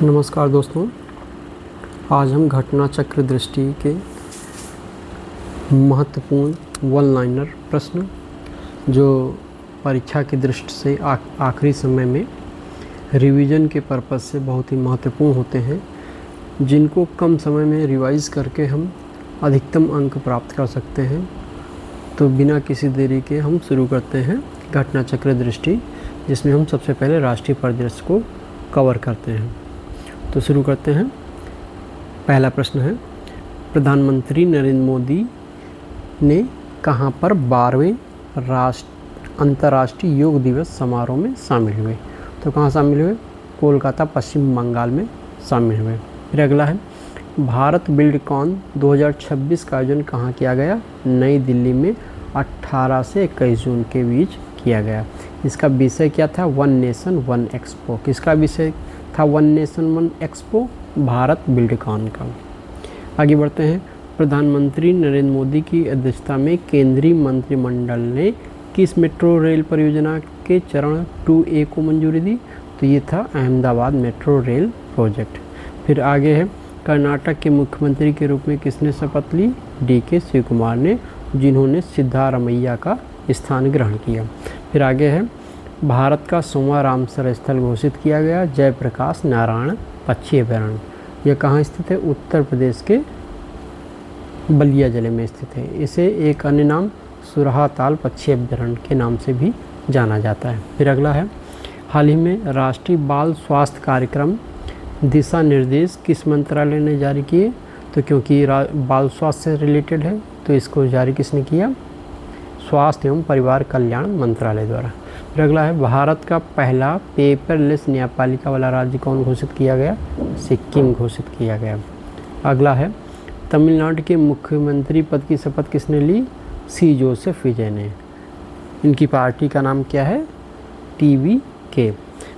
नमस्कार दोस्तों, आज हम घटना चक्र दृष्टि के महत्वपूर्ण वन लाइनर प्रश्न जो परीक्षा की दृष्टि से आखिरी समय में रिवीजन के पर्पज़ से बहुत ही महत्वपूर्ण होते हैं, जिनको कम समय में रिवाइज करके हम अधिकतम अंक प्राप्त कर सकते हैं। तो बिना किसी देरी के हम शुरू करते हैं घटना चक्र दृष्टि, जिसमें हम सबसे पहले राष्ट्रीय परिदृश्य को कवर करते हैं। तो शुरू करते हैं। पहला प्रश्न है, प्रधानमंत्री नरेंद्र मोदी ने कहाँ पर 12वें अंतर्राष्ट्रीय योग दिवस समारोह में शामिल हुए? तो कहाँ शामिल हुए? कोलकाता, पश्चिम बंगाल में शामिल हुए। फिर अगला है, भारत बिल्डकॉन 2026 का आयोजन कहाँ किया गया? नई दिल्ली में 18 से 21 जून के बीच किया गया। इसका विषय क्या था? One nation one expo. किसका विषय था one nation one expo? Bharat Buildcon का। आगे बढ़ते हैं। प्रधानमंत्री नरेंद्र मोदी की अध्यक्षता में केंद्रीय मंत्रिमंडल ने किस मेट्रो रेल परियोजना के चरण 2A को मंजूरी दी? तो ये था अहमदाबाद मेट्रो रेल प्रोजेक्ट। फिर आगे है, कर्नाटक के मुख्यमंत्री के रूप में किसने शपथ ली? DK शिवकुमार ने, जिन्होंने सिद्धारमैया का स्थान ग्रहण किया। फिर आगे है, भारत का 100वां रामसर स्थल घोषित किया गया जयप्रकाश नारायण पक्षी अभयारण्य। यह कहाँ स्थित है? उत्तर प्रदेश के बलिया जिले में स्थित है। इसे एक अन्य नाम सुरहाताल पक्षी अभयारण्य के नाम से भी जाना जाता है। फिर अगला है, हाल ही में राष्ट्रीय बाल स्वास्थ्य कार्यक्रम दिशा निर्देश किस मंत्रालय ने जारी किए? तो क्योंकि बाल स्वास्थ्य से रिलेटेड है तो इसको जारी किसने किया? स्वास्थ्य एवं परिवार कल्याण मंत्रालय द्वारा। फिर अगला है, भारत का पहला पेपरलेस न्यायपालिका वाला राज्य कौन घोषित किया गया? सिक्किम घोषित किया गया। अगला है, तमिलनाडु के मुख्यमंत्री पद की शपथ किसने ली? C जोसेफ विजय ने। इनकी पार्टी का नाम क्या है? TVK।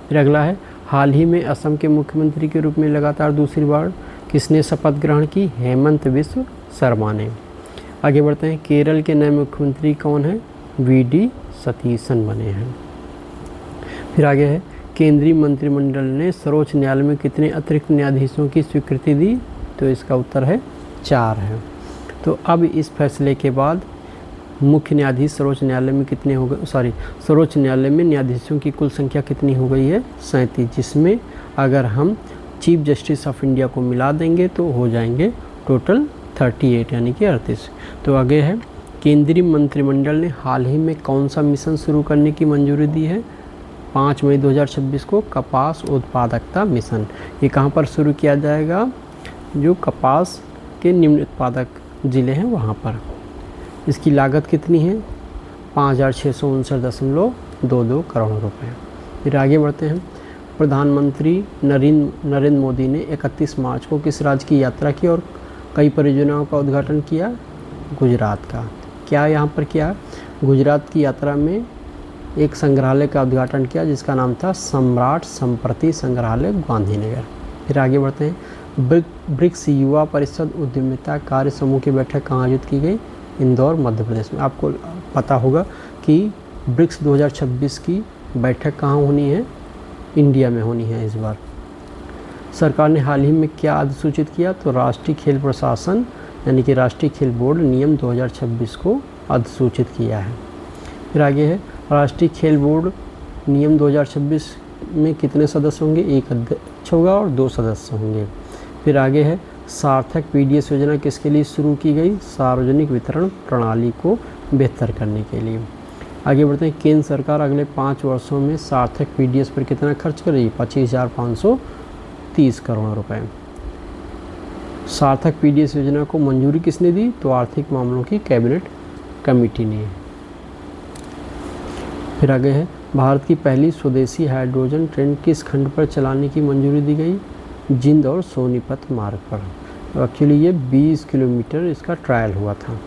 फिर अगला है, हाल ही में असम के मुख्यमंत्री के रूप में लगातार दूसरी बार किसने शपथ ग्रहण की? हेमंत बिस्व शर्मा ने। आगे बढ़ते हैं, केरल के नए मुख्यमंत्री कौन हैं? VD सतीशन बने हैं। फिर आगे है, केंद्रीय मंत्रिमंडल ने सर्वोच्च न्यायालय में कितने अतिरिक्त न्यायाधीशों की स्वीकृति दी? तो इसका उत्तर है 4 है। तो अब इस फैसले के बाद मुख्य न्यायाधीश सर्वोच्च न्यायालय में कितने हो गए? सर्वोच्च न्यायालय में न्यायाधीशों की कुल संख्या कितनी हो गई है? 37, जिसमें अगर हम चीफ जस्टिस ऑफ इंडिया को मिला देंगे तो हो जाएंगे टोटल 38 यानी कि 38। तो आगे है, केंद्रीय मंत्रिमंडल ने हाल ही में कौन सा मिशन शुरू करने की मंजूरी दी है? 5 मई 2026 को कपास उत्पादकता मिशन। ये कहाँ पर शुरू किया जाएगा? जो कपास के निम्न उत्पादक ज़िले हैं वहाँ पर। इसकी लागत कितनी है? 5,659.22 करोड़ रुपए। फिर आगे बढ़ते हैं, प्रधानमंत्री नरेंद्र मोदी ने 31 मार्च को किस राज्य की यात्रा की और कई परियोजनाओं का उद्घाटन किया? गुजरात का। क्या यहाँ पर किया? गुजरात की यात्रा में एक संग्रहालय का उद्घाटन किया जिसका नाम था सम्राट संप्रति संग्रहालय गांधीनगर। फिर आगे बढ़ते हैं, ब्रिक्स युवा परिषद उद्यमिता कार्य समूह की बैठक कहाँ आयोजित की गई? इंदौर, मध्य प्रदेश में। आपको पता होगा कि ब्रिक्स 2026 की बैठक कहाँ होनी है? इंडिया में होनी है इस बार। सरकार ने हाल ही में क्या अधिसूचित किया? तो राष्ट्रीय खेल प्रशासन यानी कि राष्ट्रीय खेल बोर्ड नियम 2026 को अधिसूचित किया है। फिर आगे है, राष्ट्रीय खेल बोर्ड नियम 2026 में कितने सदस्य होंगे? 1 अध्यक्ष होगा और 2 सदस्य होंगे। फिर आगे है, सार्थक PDS योजना किसके लिए शुरू की गई? सार्वजनिक वितरण प्रणाली को बेहतर करने के लिए। आगे बढ़ते हैं, केंद्र सरकार अगले 5 वर्षों में सार्थक PDS पर कितना खर्च करेगी? 25,530 करोड़ रुपए। सार्थक PDS योजना को मंजूरी किसने दी? तो आर्थिक मामलों की कैबिनेट कमेटी ने। फिर आगे है, भारत की पहली स्वदेशी हाइड्रोजन ट्रेन किस खंड पर चलाने की मंजूरी दी गई? जिंद और सोनीपत मार्ग पर। एक्चुअली ये 20 किलोमीटर इसका ट्रायल हुआ था।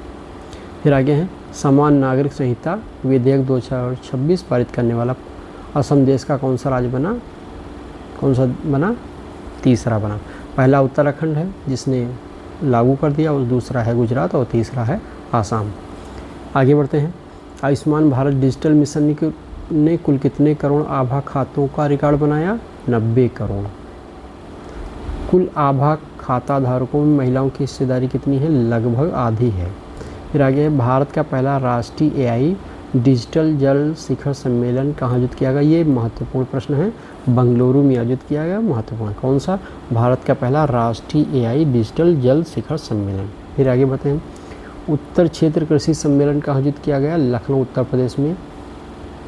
फिर आगे है, समान नागरिक संहिता विधेयक 2026 पारित करने वाला असम देश का कौन सा राज्य बना? कौन सा बना? तीसरा बना। पहला उत्तराखंड है जिसने लागू कर दिया, और दूसरा है गुजरात और तीसरा है आसाम। आगे बढ़ते हैं, आयुष्मान भारत डिजिटल मिशन ने कुल कितने करोड़ आभा खातों का रिकॉर्ड बनाया? 90 करोड़। कुल आभा खाता धारकों में महिलाओं की हिस्सेदारी कितनी है? लगभग आधी है। फिर आगे है, भारत का पहला राष्ट्रीय एआई डिजिटल जल शिखर सम्मेलन कहाँ आयोजित किया गया? ये महत्वपूर्ण प्रश्न है। बंगलुरु में आयोजित किया गया। महत्वपूर्ण कौन सा? भारत का पहला राष्ट्रीय एआई डिजिटल जल शिखर सम्मेलन। फिर आगे बताएं, उत्तर क्षेत्र कृषि सम्मेलन कहाँ आयोजित किया गया? लखनऊ उत्तर प्रदेश में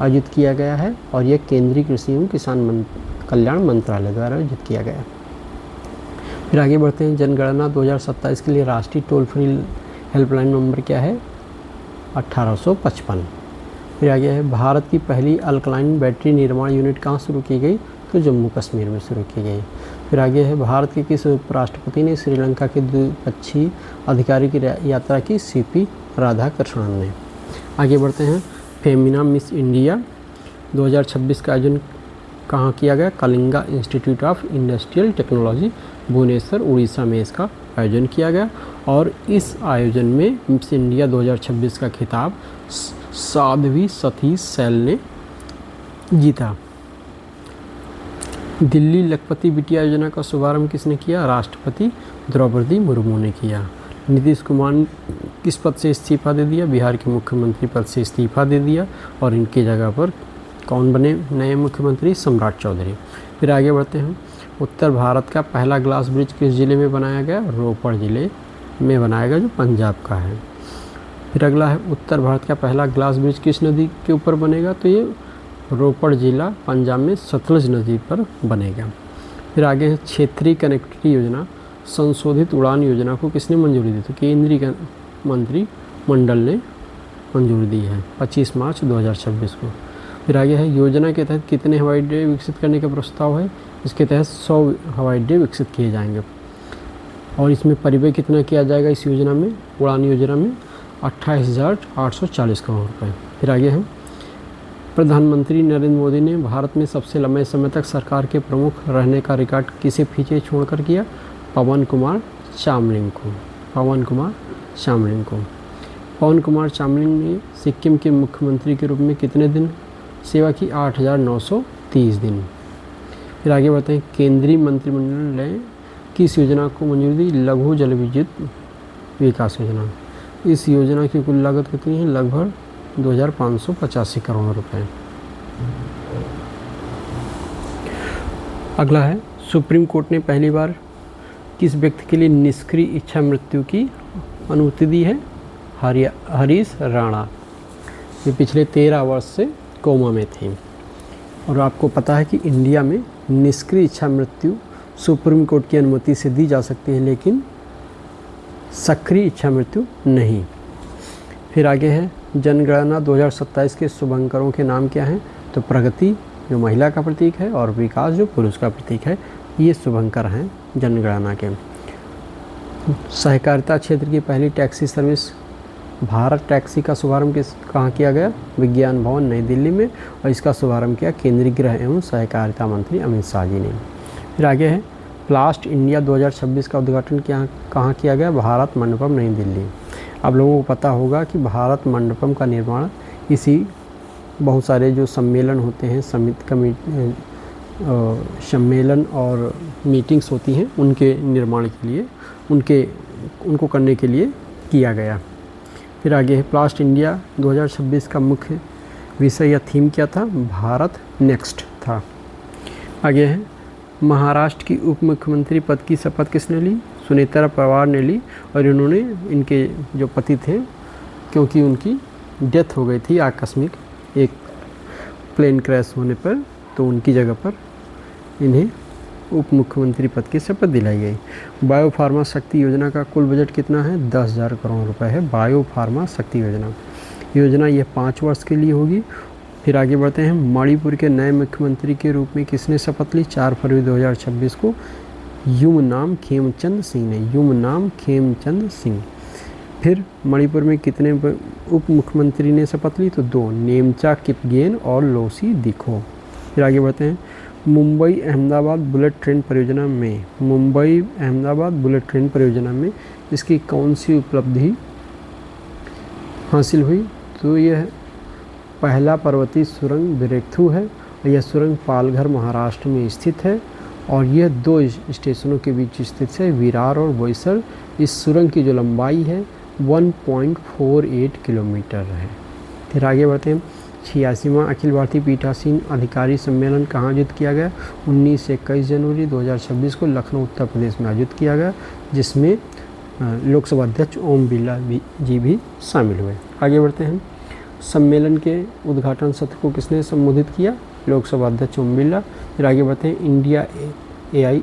आयोजित किया गया है और यह केंद्रीय कृषि एवं किसान कल्याण मंत्रालय द्वारा आयोजित किया गया। फिर आगे बढ़ते हैं, जनगणना 2027 के लिए राष्ट्रीय टोल फ्री हेल्पलाइन नंबर क्या है? 1855। फिर आगे है, भारत की पहली अल्कलाइन बैटरी निर्माण यूनिट कहाँ शुरू की गई? तो जम्मू कश्मीर में शुरू की गई। फिर आगे है, भारत के किस उपराष्ट्रपति ने श्रीलंका के द्विपक्षीय अधिकारी की यात्रा की? सीपी राधाकृष्णन ने। आगे बढ़ते हैं, फेमिना मिस इंडिया 2026 का आयोजन कहाँ किया गया? Kalinga Institute of Industrial Technology Bhubaneswar Orissa में इसका आयोजन किया गया और इस आयोजन में मिस इंडिया 2026 का खिताब साध्वी सतीश सैल ने जीता। दिल्ली लखपति बिटिया योजना का शुभारंभ किसने किया? राष्ट्रपति द्रौपदी मुर्मू ने किया। नीतीश कुमार ने किस पद से इस्तीफा दे दिया? बिहार के मुख्यमंत्री पद से इस्तीफा दे दिया और इनकी जगह पर कौन बने नए मुख्यमंत्री? सम्राट चौधरी। फिर आगे बढ़ते हैं, उत्तर भारत का पहला ग्लास ब्रिज किस ज़िले में बनाया गया? रोपड़ ज़िले में बनाया गया, जो पंजाब का है। फिर अगला है, उत्तर भारत का पहला ग्लास ब्रिज किस नदी के ऊपर बनेगा? तो ये रोपड़ ज़िला पंजाब में सतलज नदी पर बनेगा। फिर आगे है, क्षेत्रीय कनेक्टिविटी योजना संशोधित उड़ान योजना को किसने मंजूरी दी? तो केंद्रीय मंत्रिमंडल ने मंजूरी दी है 25 मार्च 2026 को। फिर आगे है, योजना के तहत कितने हवाई अड्डे विकसित करने का प्रस्ताव है? इसके तहत 100 हवाई अड्डे विकसित किए जाएंगे और इसमें परिव्यय कितना किया जाएगा? इस योजना में, उड़ान योजना में 28,840 करोड़ रुपये। फिर आगे है, प्रधानमंत्री नरेंद्र मोदी ने भारत में सबसे लंबे समय तक सरकार के प्रमुख रहने का रिकॉर्ड किसे पीछे छोड़कर किया? पवन कुमार चामलिंग को। पवन कुमार चामलिंग ने सिक्किम के मुख्यमंत्री के रूप में कितने दिन सेवा की? 8,930 दिन। फिर आगे बढ़ते हैं, केंद्रीय मंत्रिमंडल ने किस योजना को मंजूरी दी? लघु जल विद्युत विकास योजना। इस योजना की कुल लागत कितनी है? लगभग 2,585 करोड़ रुपए। अगला है, सुप्रीम कोर्ट ने पहली बार किस व्यक्ति के लिए निष्क्रिय इच्छा मृत्यु की अनुमति दी है? हरीश राणा। ये पिछले 13 वर्ष से कोमा में थे और आपको पता है कि इंडिया में निष्क्रिय इच्छा मृत्यु सुप्रीम कोर्ट की अनुमति से दी जा सकती है, लेकिन सक्रिय इच्छा मृत्यु नहीं। फिर आगे है, जनगणना 2027 के शुभंकरों के नाम क्या हैं? तो प्रगति जो महिला का प्रतीक है और विकास जो पुरुष का प्रतीक है, ये शुभंकर हैं जनगणना के। सहकारिता क्षेत्र की पहली टैक्सी सर्विस भारत टैक्सी का शुभारंभ कहाँ किया गया? विज्ञान भवन नई दिल्ली में और इसका शुभारंभ किया केंद्रीय गृह एवं सहकारिता मंत्री अमित शाह जी ने। फिर आगे है, प्लास्ट इंडिया 2026 का उद्घाटन कहाँ किया गया? भारत मंडपम नई दिल्ली। आप लोगों को पता होगा कि भारत मंडपम का निर्माण इसी बहुत सारे जो सम्मेलन होते हैं, सम्मेलन और मीटिंग्स होती हैं, उनके निर्माण के लिए उनको करने के लिए किया गया। फिर आगे है, प्लास्ट इंडिया 2026 का मुख्य विषय या थीम क्या था? भारत नेक्स्ट था। आगे है, महाराष्ट्र की उप मुख्यमंत्री पद की शपथ किसने ली? सुनेत्रा पवार ने ली और इन्होंने इनके जो पति थे, क्योंकि उनकी डेथ हो गई थी आकस्मिक एक प्लेन क्रैश होने पर, तो उनकी जगह पर इन्हें उप मुख्यमंत्री पद की शपथ दिलाई गई। बायो फार्मा शक्ति योजना का कुल बजट कितना है? 10,000 करोड़ रुपए है बायो फार्मा शक्ति योजना यह 5 वर्ष के लिए होगी। फिर आगे बढ़ते हैं, मणिपुर के नए मुख्यमंत्री के रूप में किसने शपथ ली 4 फरवरी 2026 को? युमनाम खेमचंद सिंह ने। युमनाम खेमचंद सिंह। फिर मणिपुर में कितने उप मुख्यमंत्री ने शपथ ली? तो 2, नेमचा किपगेन और लोसी दिखो। फिर आगे बढ़ते हैं, मुंबई अहमदाबाद बुलेट ट्रेन परियोजना में इसकी कौन सी उपलब्धि हासिल हुई? तो यह पहला पर्वतीय सुरंग ब्रेकथ्रू है और यह सुरंग पालघर महाराष्ट्र में स्थित है और यह 2 स्टेशनों के बीच स्थित है, विरार और बोईसर। इस सुरंग की जो लंबाई है 1.48 किलोमीटर है। फिर आगे बढ़ते हैं। 86वां अखिल भारतीय पीठासीन अधिकारी सम्मेलन कहाँ आयोजित किया गया? 19 से 21 जनवरी 2026 को लखनऊ उत्तर प्रदेश में आयोजित किया गया, जिसमें लोकसभा अध्यक्ष ओम बिरला जी भी शामिल हुए। आगे बढ़ते हैं। सम्मेलन के उद्घाटन सत्र को किसने संबोधित किया? लोकसभा अध्यक्ष ओम बिरला। फिर आगे बढ़ते हैं। इंडिया AI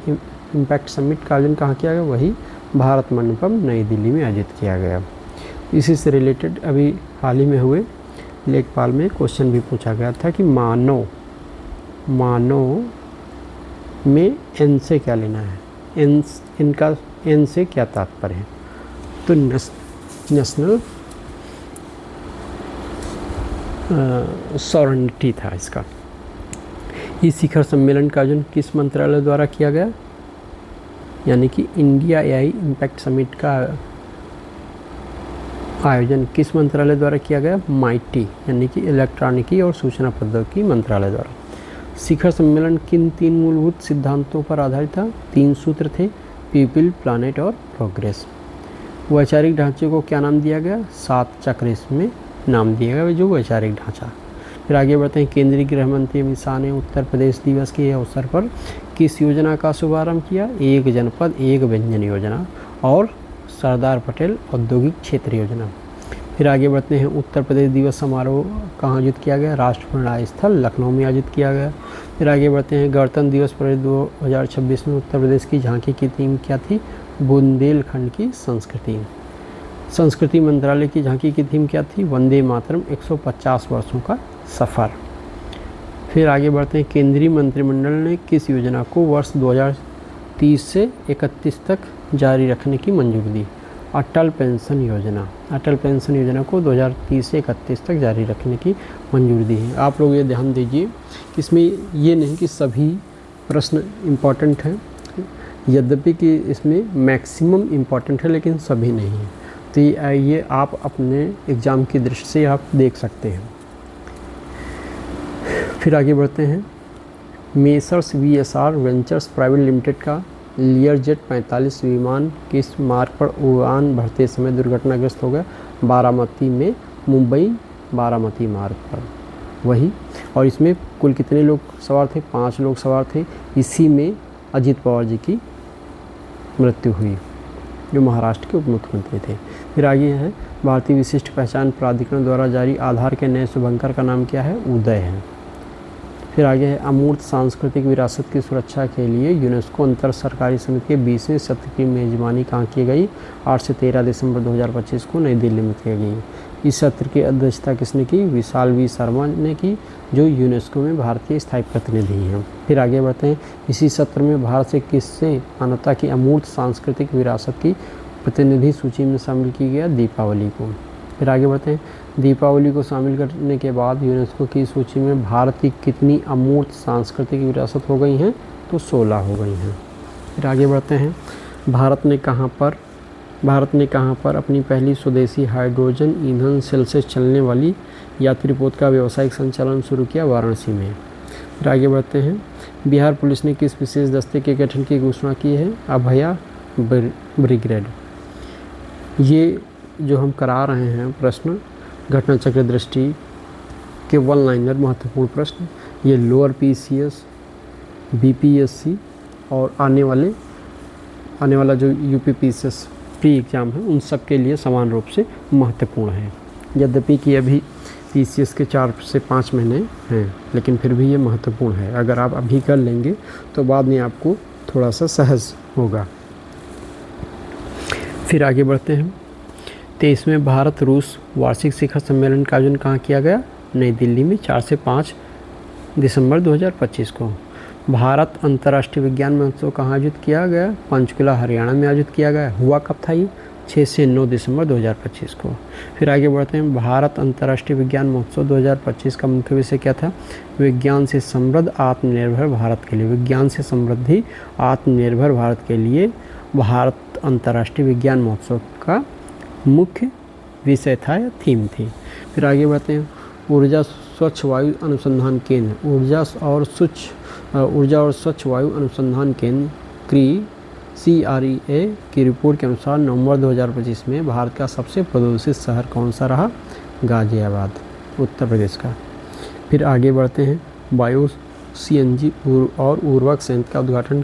इम्पैक्ट समिट का आयोजन कहाँ किया गया? वही भारत मंडपम नई दिल्ली में आयोजित किया गया। इसी से रिलेटेड अभी हाल ही में हुए लेखपाल में क्वेश्चन भी पूछा गया था कि मानव में N से क्या लेना है, इनका N से क्या तात्पर्य है? तो नेशनल सॉवरेनिटी था इसका। इस शिखर सम्मेलन का आयोजन किस मंत्रालय द्वारा किया गया? यानी कि इंडिया AI इम्पैक्ट समिट का आयोजन किस मंत्रालय द्वारा किया गया? MIT यानी कि इलेक्ट्रॉनिकी और सूचना प्रौद्योगिकी मंत्रालय द्वारा। शिखर सम्मेलन किन 3 मूलभूत सिद्धांतों पर आधारित था? 3 सूत्र थे, पीपल, प्लानेट और प्रोग्रेस। वैचारिक ढांचे को क्या नाम दिया गया? 7 चक्र इसमें नाम दिया गया, जो वैचारिक ढांचा। फिर आगे बढ़ते हैं। केंद्रीय गृह मंत्री अमित शाह ने उत्तर प्रदेश दिवस के अवसर पर किस योजना का शुभारंभ किया? 1 जनपद 1 व्यंजन योजना और सरदार पटेल औद्योगिक क्षेत्र योजना। फिर आगे बढ़ते हैं। उत्तर प्रदेश दिवस समारोह कहाँ आयोजित किया गया? राष्ट्रपति स्थल लखनऊ में आयोजित किया गया। फिर आगे बढ़ते हैं। गणतंत्र दिवस परेड 2026 में उत्तर प्रदेश की झांकी की थीम क्या थी? बुंदेलखंड की संस्कृति। संस्कृति मंत्रालय की झांकी की थीम क्या थी? वंदे मातरम 150 वर्षों का सफ़र। फिर आगे बढ़ते हैं। केंद्रीय मंत्रिमंडल ने किस योजना को वर्ष 2030 से 31 तक जारी रखने की मंजूरी दी? अटल पेंशन योजना। अटल पेंशन योजना को 2030 से 31 तक जारी रखने की मंजूरी दी है। आप लोग ये ध्यान दीजिए कि इसमें ये नहीं कि सभी प्रश्न इम्पॉर्टेंट हैं, यद्यपि कि इसमें मैक्सिमम इम्पॉर्टेंट है लेकिन सभी नहीं है। तो ये आप अपने एग्ज़ाम की दृष्टि से आप देख सकते हैं। फिर आगे बढ़ते हैं। Messrs VSR ventures private limited का लियरजेट 45 विमान किस मार्ग पर उड़ान भरते समय दुर्घटनाग्रस्त हो गया? बारामती में, मुंबई बारामती मार्ग पर वही। और इसमें कुल कितने लोग सवार थे? 5 लोग सवार थे। इसी में अजीत पवार जी की मृत्यु हुई, जो महाराष्ट्र के उप मुख्यमंत्री थे। फिर आगे है। भारतीय विशिष्ट पहचान प्राधिकरण द्वारा जारी आधार के नए शुभंकर का नाम क्या है? उदय है। फिर आगे है। अमूर्त सांस्कृतिक विरासत की सुरक्षा के लिए यूनेस्को अंतर सरकारी समिति के 20वें सत्र की मेजबानी कहाँ की गई? 8 से 13 दिसंबर 2025 को नई दिल्ली में की गई। इस सत्र की अध्यक्षता किसने की? विशाल V शर्मा ने की, जो यूनेस्को में भारतीय स्थायी प्रतिनिधि हैं। फिर आगे बढ़ते हैं। इसी सत्र में भारत से किससे मानवता की अमूर्त सांस्कृतिक विरासत की प्रतिनिधि सूची में शामिल की गया? दीपावली को। फिर आगे बढ़ते हैं। दीपावली को शामिल करने के बाद यूनेस्को की सूची में भारत की कितनी अमूर्त सांस्कृतिक विरासत हो गई हैं? तो 16 हो गई हैं। फिर आगे बढ़ते हैं। भारत ने कहाँ पर अपनी पहली स्वदेशी हाइड्रोजन ईंधन सेल से चलने वाली यात्री पोत का व्यावसायिक संचालन शुरू किया? वाराणसी में। फिर आगे बढ़ते हैं। बिहार पुलिस ने किस विशेष दस्ते के गठन की घोषणा की है? अभया ब्रिगेड। ये जो हम करा रहे हैं प्रश्न घटना चक्र दृष्टि के 1 लाइनर महत्वपूर्ण प्रश्न, ये लोअर PCS, BPSC और आने वाला जो UPPCS प्री एग्ज़ाम है उन सब के लिए समान रूप से महत्वपूर्ण है। यद्यपि कि अभी PCS के 4 से 5 महीने हैं, लेकिन फिर भी ये महत्वपूर्ण है। अगर आप अभी कर लेंगे तो बाद में आपको थोड़ा सा सहज होगा। फिर आगे बढ़ते हैं। 23वें भारत रूस वार्षिक शिखर सम्मेलन का आयोजन कहाँ किया गया? नई दिल्ली में 4 से 5 दिसंबर 2025 को। भारत अंतर्राष्ट्रीय विज्ञान महोत्सव कहाँ आयोजित किया गया? पंचकुला हरियाणा में आयोजित किया गया। हुआ कब था ये? 6 से 9 दिसंबर 2025 को। फिर आगे बढ़ते हैं। भारत अंतर्राष्ट्रीय विज्ञान महोत्सव 2025 का मुख्य विषय क्या था? विज्ञान से समृद्ध आत्मनिर्भर भारत के लिए। विज्ञान से समृद्धि आत्मनिर्भर भारत के लिए भारत अंतर्राष्ट्रीय विज्ञान महोत्सव का मुख्य विषय था या थीम थी। फिर आगे बढ़ते हैं। ऊर्जा स्वच्छ वायु अनुसंधान केंद्र ऊर्जा और स्वच्छ ऊर्जा और स्वच्छ वायु अनुसंधान केंद्र CREA की रिपोर्ट के अनुसार नवंबर 2025 में भारत का सबसे प्रदूषित शहर कौन सा रहा? गाजियाबाद, उत्तर प्रदेश का। फिर आगे बढ़ते हैं। बायो CNG और उर्वरक संयंत्र का उद्घाटन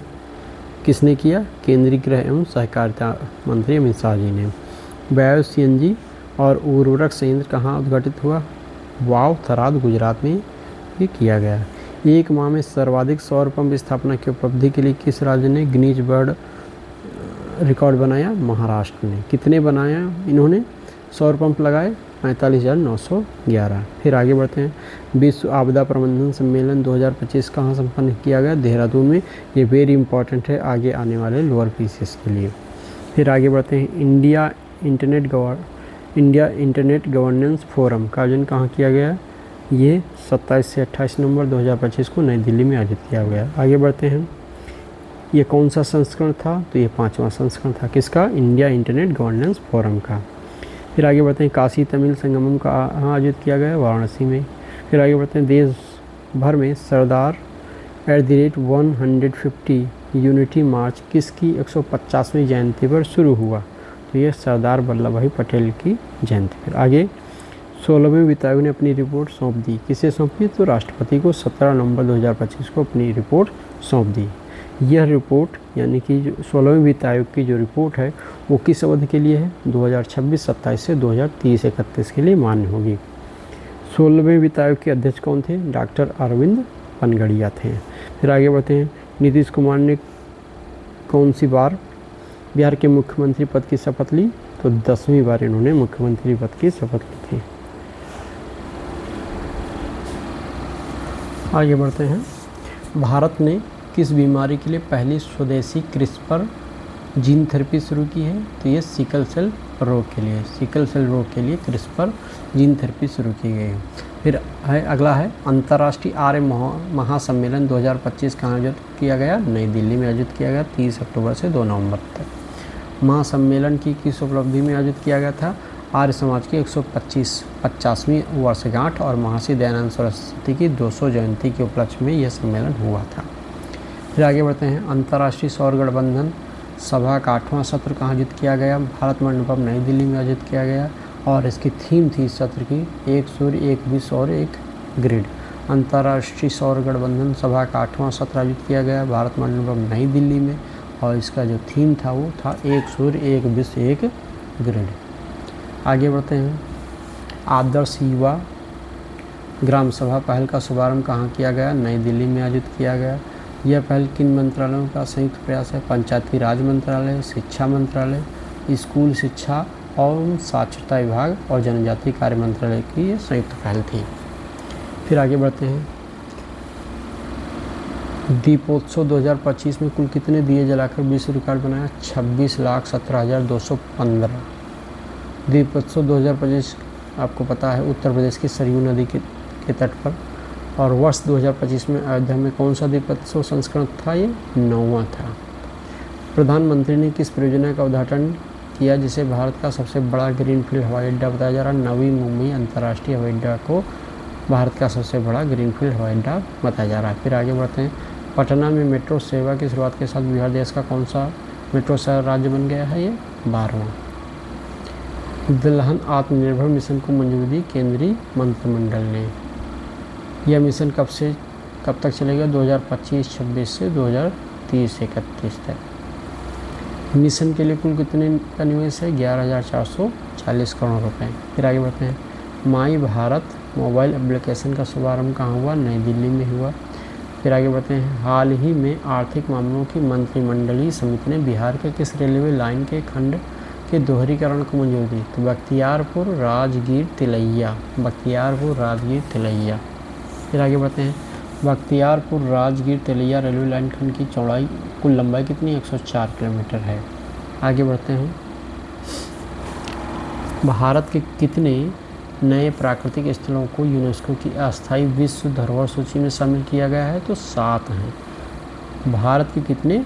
किसने किया? केंद्रीय गृह एवं सहकारिता मंत्री अमित शाह जी ने। बायो CNG और उर्वरक संयंत्र कहाँ उद्घाटित हुआ? वाव, थराद, गुजरात में ये किया गया। एक माह में सर्वाधिक सौर पंप स्थापना की उपलब्धि के लिए किस राज्य ने गिनीज वर्ल्ड रिकॉर्ड बनाया? महाराष्ट्र ने। कितने बनाया इन्होंने? सौर पंप लगाए 45,911। फिर आगे बढ़ते हैं। विश्व आपदा प्रबंधन सम्मेलन 2025 कहाँ संपन्न किया गया? देहरादून में। ये वेरी इंपॉर्टेंट है आगे आने वाले लोअर पीसीएस के लिए। फिर आगे बढ़ते हैं। इंडिया इंटरनेट गवर्नेंस फोरम का आयोजन कहाँ किया गया? ये 27 से 28 नवंबर 2025 को नई दिल्ली में आयोजित किया गया। आगे बढ़ते हैं। ये कौन सा संस्करण था? तो ये 5वां संस्करण था। किसका? इंडिया इंटरनेट गवर्नेंस फोरम का। फिर आगे बढ़ते हैं। काशी तमिल संगमम कहाँ आयोजित किया गया? वाराणसी में। फिर आगे बढ़ते हैं। देश भर में सरदार @150 यूनिटी मार्च किसकी 150वीं जयंती पर शुरू हुआ? तो ये सरदार वल्लभ भाई पटेल की जयंती पर। आगे 16वें वित्त आयोग ने अपनी रिपोर्ट सौंप दी। किसे सौंपी? तो राष्ट्रपति को 17 नवंबर 2025 को अपनी रिपोर्ट सौंप दी। यह रिपोर्ट यानी कि जो 16वें वित्त आयोग की जो रिपोर्ट है वो किस अवधि के लिए है? 2026-27 से 2030-31 के लिए मान्य होगी। 16वें वित्त आयोग के अध्यक्ष कौन थे? डॉक्टर अरविंद पनगड़िया थे। फिर आगे बढ़ते हैं। नीतीश कुमार ने कौन सी बार बिहार के मुख्यमंत्री पद की शपथ ली? तो 10वीं बार इन्होंने मुख्यमंत्री पद की शपथ ली थी। आगे बढ़ते हैं। भारत ने किस बीमारी के लिए पहली स्वदेशी क्रिस्पर जीन थेरेपी शुरू की है? तो ये सिकल सेल रोग के लिए। सिकल सेल रोग के लिए क्रिस्पर जीन थेरेपी शुरू की गई है। फिर अगला है अंतर्राष्ट्रीय आर्य महासम्मेलन 2025 कहाँ आयोजित किया गया? नई दिल्ली में आयोजित किया गया 30 अक्टूबर से 2 नवंबर तक। महासम्मेलन की किस उपलब्धि में आयोजित किया गया था? आर्य समाज की 150वीं वर्षगांठ और महर्षि दयानंद सरस्वती की 200 जयंती के उपलक्ष्य में यह सम्मेलन हुआ था। फिर आगे बढ़ते हैं। अंतर्राष्ट्रीय सौर गठबंधन सभा का 8वां सत्र कहाँ आयोजित किया गया? भारत मंडपम नई दिल्ली में आयोजित किया गया और इसकी थीम थी इस सत्र की एक सूर्य, एक विश्व और एक ग्रिड। अंतर्राष्ट्रीय सौर गठबंधन सभा का 8वां सत्र आयोजित किया गया भारत मंडपम नई दिल्ली में और इसका जो थीम था वो था एक सूर्य, एक विश्व, एक ग्रिड। आगे बढ़ते हैं। आदर्श युवा ग्राम सभा पहल का शुभारंभ कहाँ किया गया? नई दिल्ली में आयोजित किया गया। यह पहल किन मंत्रालयों का संयुक्त प्रयास है? पंचायती राज मंत्रालय, शिक्षा मंत्रालय, स्कूल शिक्षा और साक्षरता विभाग और जनजातीय कार्य मंत्रालय की ये संयुक्त पहल थी। फिर आगे बढ़ते हैं। दीपोत्सव 2025 में कुल कितने दिए जलाकर विश्व रिकॉर्ड बनाया? 26,17,215। दीपोत्सव 2025 आपको पता है उत्तर प्रदेश की सरयू नदी के तट पर। और वर्ष 2025 में अयोध्या में कौन सा दीपोत्सव संस्करण था? ये 9वां था। प्रधानमंत्री ने किस परियोजना का उद्घाटन किया जिसे भारत का सबसे बड़ा ग्रीनफील्ड हवाई अड्डा बताया जा रहा है? नवी मुंबई अंतर्राष्ट्रीय हवाई अड्डा को भारत का सबसे बड़ा ग्रीनफील्ड हवाई अड्डा बताया जा रहा है। फिर आगे बढ़ते हैं। पटना में मेट्रो सेवा की शुरुआत के साथ बिहार देश का कौन सा मेट्रो शहर राज्य बन गया है? ये 12वां। दुल्हन आत्मनिर्भर मिशन को मंजूरी दी केंद्रीय मंत्रिमंडल ने। यह मिशन कब तक चलेगा? 2025-26 से 2030-31 तक। मिशन के लिए कुल कितने का निवेश है? 11,440 करोड़ रुपए। फिर आगे बढ़ते हैं। माई भारत मोबाइल एप्लीकेशन का शुभारंभ कहाँ हुआ? नई दिल्ली में हुआ। फिर आगे बढ़ते हैं। हाल ही में आर्थिक मामलों की मंत्रिमंडलीय समिति ने बिहार के किस रेलवे लाइन के खंड के दोहरीकरण को मंजूरी दी? तो बख्तियारपुर राजगीर तिलैया। बख्तियारपुर राजगीर तिलैया। फिर आगे बढ़ते हैं। बख्तियारपुर राजगीर तिलैया रेलवे लाइन खंड की चौड़ाई कुल लंबाई कितनी? 104 किलोमीटर है। आगे बढ़ते हैं। भारत के कितने नए प्राकृतिक स्थलों को यूनेस्को की अस्थायी विश्व धरोहर सूची में शामिल किया गया है? तो 7 हैं। भारत के कितने?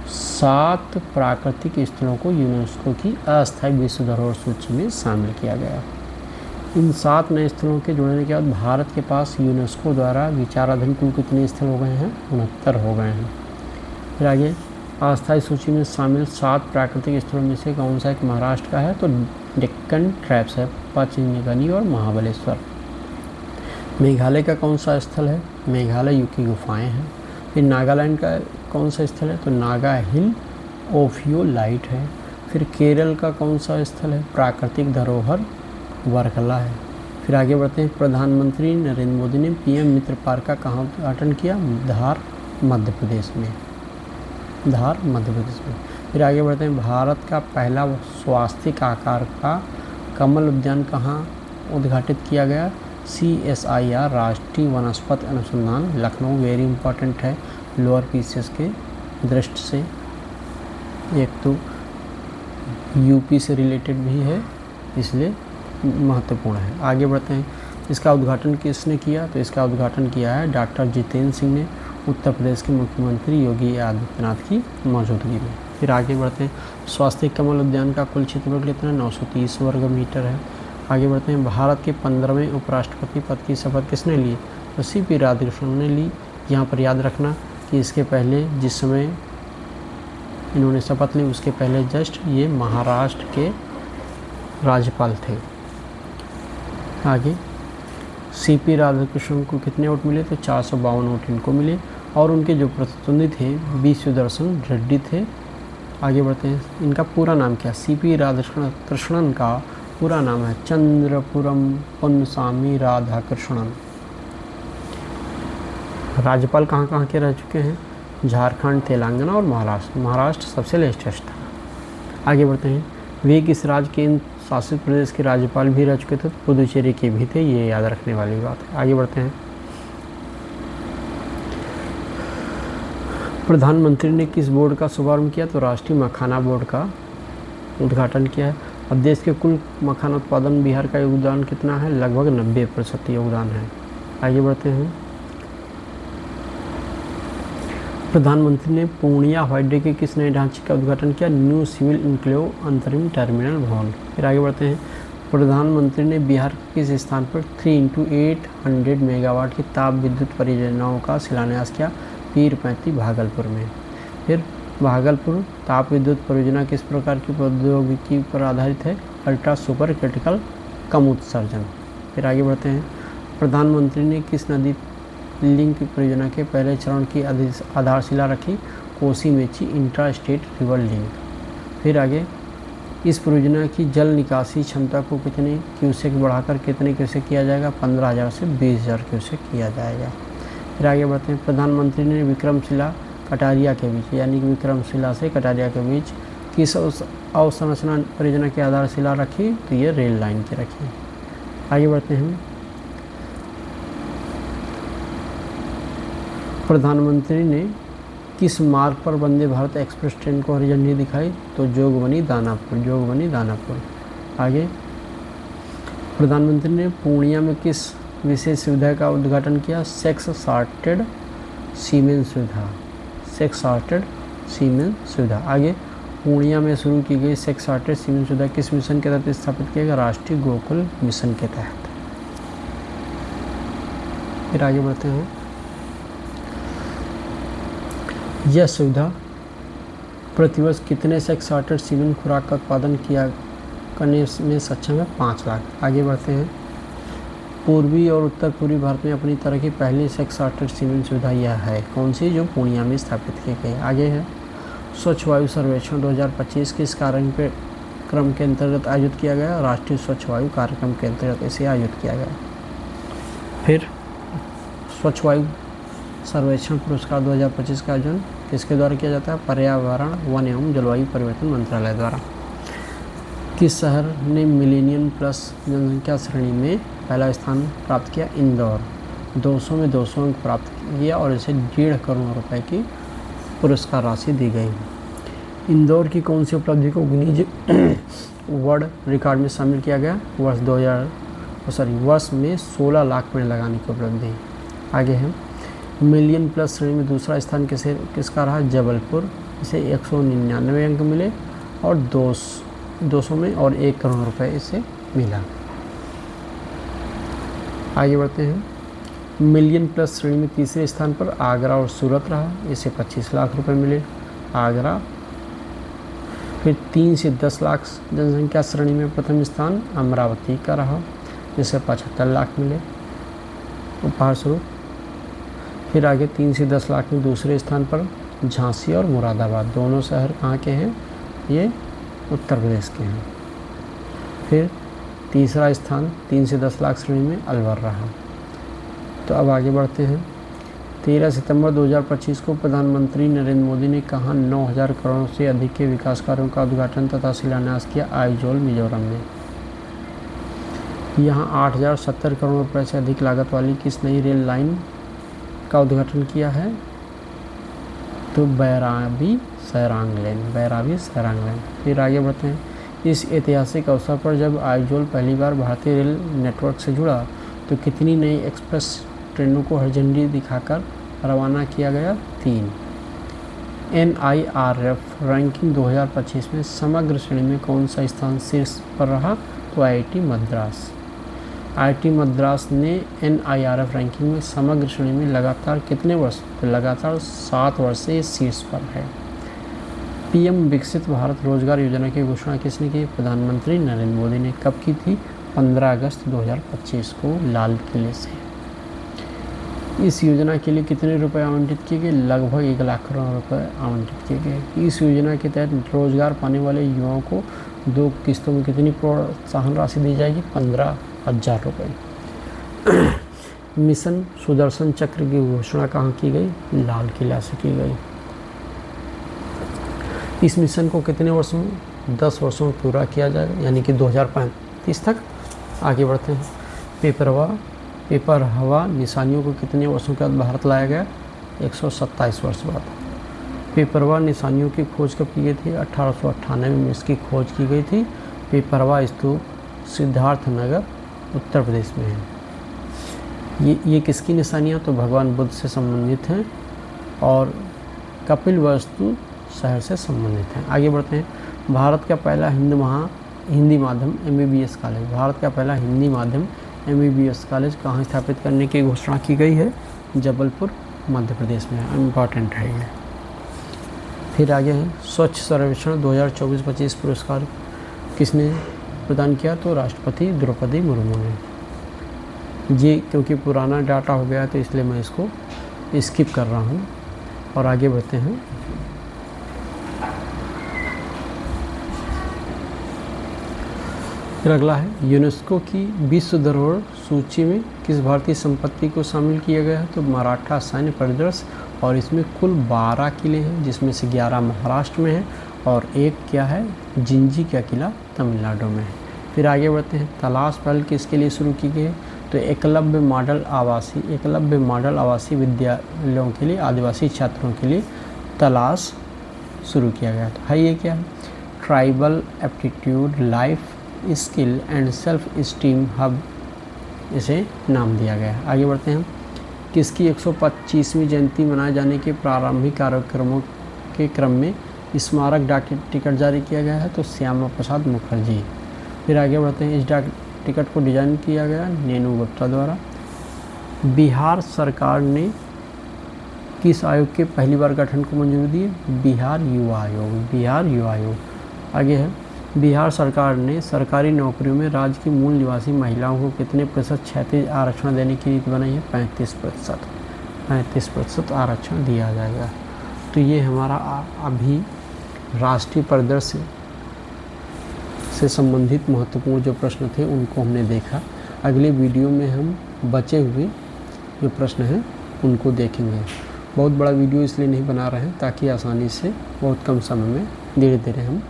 7 प्राकृतिक स्थलों को यूनेस्को की अस्थायी विश्व धरोहर सूची में शामिल किया गया। इन 7 नए स्थलों के जुड़ने के बाद भारत के पास यूनेस्को द्वारा विचाराधीन कुल कितने स्थल हो गए हैं? 69 हो गए हैं। फिर आगे, अस्थायी सूची में शामिल 7 प्राकृतिक स्थलों में से कौन सा एक महाराष्ट्र का है? तो डेक्कन ट्रैप्स है, पचमढ़ी और महाबलेश्वर। मेघालय का कौन सा स्थल है? मेघालय की गुफाएं हैं। फिर नागालैंड का कौन सा स्थल है? तो नागा हिल ओफियोलाइट है। फिर केरल का कौन सा स्थल है? प्राकृतिक धरोहर वर्कला है। फिर आगे बढ़ते हैं, प्रधानमंत्री नरेंद्र मोदी ने पीएम मित्र पार्क का कहाँ उद्घाटन किया? धार मध्य प्रदेश में। धार मध्य प्रदेश में। फिर आगे बढ़ते हैं, भारत का पहला स्वास्तिक आकार का कमल उद्यान कहाँ उद्घाटित किया गया? CSIR राष्ट्रीय वनस्पति अनुसंधान लखनऊ। वेरी इंपॉर्टेंट है लोअर पीसीएस के दृष्टि से, एक तो यूपी से रिलेटेड भी है इसलिए महत्वपूर्ण है। आगे बढ़ते हैं, इसका उद्घाटन किसने किया? तो इसका उद्घाटन किया है डॉक्टर जितेंद्र सिंह ने उत्तर प्रदेश के मुख्यमंत्री योगी आदित्यनाथ की मौजूदगी में। फिर आगे बढ़ते हैं, स्वास्तिक कमल उद्यान का कुल क्षेत्रफल कितना? 930 वर्ग मीटर है। आगे बढ़ते हैं, भारत के 15वें उपराष्ट्रपति पद की शपथ किसने ली? तो CP राधाकृष्णन ने ली। यहाँ पर याद रखना कि इसके पहले जिस समय इन्होंने शपथ ली उसके पहले जस्ट ये महाराष्ट्र के राज्यपाल थे। आगे, CP राधाकृष्णन को कितने वोट मिले? तो 452 वोट इनको मिले और उनके जो प्रतिद्वंदी थे बी सुदर्शन रेड्डी थे। आगे बढ़ते हैं, इनका पूरा नाम क्या? CP राधाकृष्णन का पूरा नाम है चंद्रपुरम पुन्नस्वामी राधाकृष्णन। राज्यपाल कहाँ कहाँ के रह चुके हैं? झारखंड, तेलंगाना और महाराष्ट्र। महाराष्ट्र सबसे लेटेस्ट था। आगे बढ़ते हैं, वे किस राज्य केंद्र शासित प्रदेश के राज्यपाल भी रह चुके थे? तो पुदुचेरी के भी थे, ये याद रखने वाली बात है। आगे बढ़ते हैं, प्रधानमंत्री ने किस बोर्ड का शुभारंभ किया? तो राष्ट्रीय मखाना बोर्ड का उद्घाटन किया है। अब देश के कुल मखाना उत्पादन बिहार का योगदान कितना है? लगभग 90% योगदान है। आगे बढ़ते हैं, प्रधानमंत्री ने पूर्णिया हवाई अड्डे के किस नए ढांचे का उद्घाटन किया? न्यू सिविल इनक्लेव अंतरिम टर्मिनल भवन। फिर आगे बढ़ते हैं, प्रधानमंत्री ने बिहार के किस स्थान पर 3x800 मेगावाट की ताप विद्युत परियोजनाओं का शिलान्यास किया? पीरपैंती भागलपुर में। फिर भागलपुर ताप विद्युत परियोजना किस प्रकार की प्रौद्योगिकी पर आधारित है? अल्ट्रा सुपर क्रिटिकल कम उत्सर्जन। फिर आगे बढ़ते हैं, प्रधानमंत्री ने किस नदी लिंक परियोजना के पहले चरण की आधारशिला रखी? Kosi Mechi intra state river link. फिर आगे, इस परियोजना की जल निकासी क्षमता को कितने क्यूसेक बढ़ाकर कितने क्यूसेक किया जाएगा? 15,000 से 20,000 क्यूसेक किया जाएगा। फिर आगे बढ़ते हैं, प्रधानमंत्री ने विक्रमशिला कटारिया के बीच यानी कि विक्रमशिला से कटारिया के बीच किस अवसंरचना परियोजना की आधारशिला रखी? तो ये रेल लाइन की रखी। आगे बढ़ते हैं, प्रधानमंत्री ने किस मार्ग पर वंदे भारत एक्सप्रेस ट्रेन को हरी झंडी दिखाई? तो जोगबनी दानापुर। आगे, प्रधानमंत्री ने पूर्णिया में किस विशेष सुविधा का उद्घाटन किया? सेक्स सॉर्टेड सीमेंट सुविधा। आगे, पूर्णिया में शुरू की गई सेक्स सॉर्टेड सीमेंट सुविधा किस मिशन के तहत स्थापित किया गया? राष्ट्रीय गोकुल मिशन के तहत। फिर आगे बढ़ते हैं, यह सुविधा प्रतिवर्ष कितने सेक्स सॉर्टेड सीमेंट खुराक का उत्पादन करने में सक्षम है? 5 लाख। आगे बढ़ते हैं, पूर्वी और उत्तर पूर्वी भारत में अपनी तरह की पहली सेक्स सॉर्टेड सीमेंट सुविधा यह है। कौन सी? जो पूर्णिया में स्थापित की गई। आगे है, स्वच्छ वायु सर्वेक्षण 2025 किस कार्यक्रम के अंतर्गत आयोजित किया गया? राष्ट्रीय स्वच्छ वायु कार्यक्रम के अंतर्गत इसे आयोजित किया गया। फिर स्वच्छ वायु सर्वेक्षण पुरस्कार 2025 का आयोजन किसके द्वारा किया जाता है? पर्यावरण, वन एवं जलवायु परिवर्तन मंत्रालय द्वारा। किस शहर ने मिलेनियम प्लस जनसंख्या श्रेणी में पहला स्थान प्राप्त किया? इंदौर। 200 में 200 अंक प्राप्त किया और इसे 1.5 करोड़ रुपए की पुरस्कार राशि दी गई। इंदौर की कौन सी उपलब्धि को गिनीज वर्ल्ड रिकॉर्ड में शामिल किया गया? वर्ष में 16 लाख पेड़ लगाने की उपलब्धि। आगे है, मिलियन प्लस श्रेणी में दूसरा स्थान किसका रहा? जबलपुर। इसे 199 अंक मिले और 200 में और 1 करोड़ रुपए इसे मिला। आगे बढ़ते हैं। मिलियन प्लस श्रेणी में तीसरे स्थान पर आगरा और सूरत रहा, इसे 25 लाख रुपए मिले, आगरा। फिर 3 से 10 लाख जनसंख्या श्रेणी में प्रथम स्थान अमरावती का रहा, जिसे 75 लाख मिले उपहार स्वरूप। फिर आगे 3 से 10 लाख में दूसरे स्थान पर झांसी और मुरादाबाद, दोनों शहर कहाँ के हैं, ये उत्तर प्रदेश के हैं। फिर तीसरा स्थान 3 से 10 लाख श्रेणी में अलवर रहा। तो अब आगे बढ़ते हैं। 13 सितंबर 2025 को प्रधानमंत्री नरेंद्र मोदी ने कहाँ 9,000 करोड़ से अधिक के विकास कार्यों का उद्घाटन तथा शिलान्यास किया, आइजोल मिजोरम में। यहाँ 8,070 करोड़ रुपये से अधिक लागत वाली किस नई रेल लाइन का उद्घाटन किया है, तो बैराबी सैरांग लाइन। फिर आगे बढ़ते हैं। इस ऐतिहासिक अवसर पर जब आइजोल पहली बार भारतीय रेल नेटवर्क से जुड़ा तो कितनी नई एक्सप्रेस ट्रेनों को हरी झंडी दिखाकर रवाना किया गया, 3। NIRF रैंकिंग 2025 में समग्र श्रेणी में कौन सा स्थान शीर्ष पर रहा, तो IIT मद्रास। IIT मद्रास ने NIRF रैंकिंग में समग्र श्रेणी में लगातार कितने वर्ष, तो लगातार 7 वर्ष से शीर्ष पर है। PM विकसित भारत रोजगार योजना की घोषणा किसने की, प्रधानमंत्री नरेंद्र मोदी ने। कब की थी, 15 अगस्त 2025 को लाल किले से। इस योजना के लिए कितने रुपए आवंटित किए गए, लगभग 1 लाख करोड़ रुपए आवंटित किए गए। इस योजना के तहत रोजगार पाने वाले युवाओं को 2 किस्तों में कितनी प्रोत्साहन राशि दी जाएगी, 15,000 रुपये। मिशन सुदर्शन चक्र की घोषणा कहाँ की गई, लाल किला से की गई। इस मिशन को कितने वर्षों में, 10 वर्षों में पूरा किया जाएगा, यानी कि 2035 तक। आगे बढ़ते हैं। पेपर हवा निशानियों को कितने वर्षों के बाद भारत लाया गया, 127 वर्ष बाद। पेपरवा निशानियों की खोज कब की गई थी, 1898 में इसकी खोज की गई थी। पेपरवा स्तूप सिद्धार्थनगर उत्तर प्रदेश में है। ये किसकी निशानियाँ, तो भगवान बुद्ध से संबंधित हैं और कपिल वस्तु शहर से संबंधित हैं। आगे बढ़ते हैं। भारत का पहला हिंदी माध्यम MBBS कॉलेज, भारत का पहला हिंदी माध्यम MBBS कॉलेज कहाँ स्थापित करने की घोषणा की गई है, जबलपुर मध्य प्रदेश में। इम्पॉर्टेंट है ये। फिर आगे हैं। स्वच्छ सर्वेक्षण 2024-25 पुरस्कार किसने प्रदान किया, तो राष्ट्रपति द्रौपदी मुर्मू ने। ये क्योंकि पुराना डाटा हो गया तो इसलिए मैं इसको स्किप कर रहा हूँ और आगे बढ़ते हैं। फिर अगला है, यूनेस्को की विश्व धरोहर सूची में किस भारतीय संपत्ति को शामिल किया गया है, तो मराठा सैन्य परिदर्श। और इसमें कुल 12 किले हैं, जिसमें से 11 महाराष्ट्र में है और एक क्या है, जिंजी का किला तमिलनाडु में है। फिर आगे बढ़ते हैं। तलाश पहल किसके लिए शुरू की गई है, तो एकलव्य मॉडल आवासीय विद्यालयों के लिए आदिवासी छात्रों के लिए तलाश शुरू किया गया। तो है ये क्या है, tribal aptitude life skill and self esteem hub, इसे नाम दिया गया है। आगे बढ़ते हैं। किसकी 125वीं जयंती मनाए जाने के प्रारंभिक कार्यक्रमों के क्रम में स्मारक डाक टिकट जारी किया गया है, तो श्यामा प्रसाद मुखर्जी। फिर आगे बढ़ते हैं। इस डाक टिकट को डिजाइन किया गया नेनू गुप्ता द्वारा। बिहार सरकार ने किस आयोग के पहली बार गठन को मंजूरी दी, बिहार युवा आयोग। आगे है। बिहार सरकार ने सरकारी नौकरियों में राज्य की मूल निवासी महिलाओं को कितने प्रतिशत क्षैतिज आरक्षण देने की नीति बनाई है, 35% आरक्षण दिया जाएगा। तो ये हमारा अभी राष्ट्रीय परिदृश्य से संबंधित महत्वपूर्ण जो प्रश्न थे उनको हमने देखा। अगले वीडियो में हम बचे हुए जो प्रश्न हैं उनको देखेंगे। बहुत बड़ा वीडियो इसलिए नहीं बना रहे हैं ताकि आसानी से बहुत कम समय में धीरे धीरे हम